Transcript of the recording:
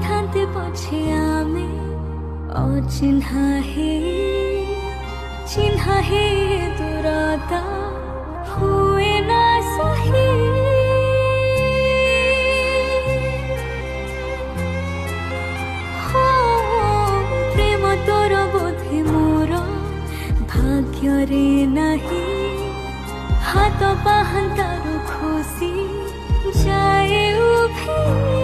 थाते पछे आमे अचिन्हा हे दूरता हुए ना सही प्रेम तोर बोधे मोर भाग्य रे नहीं हाथ पाहंतार खुशी जाए उभे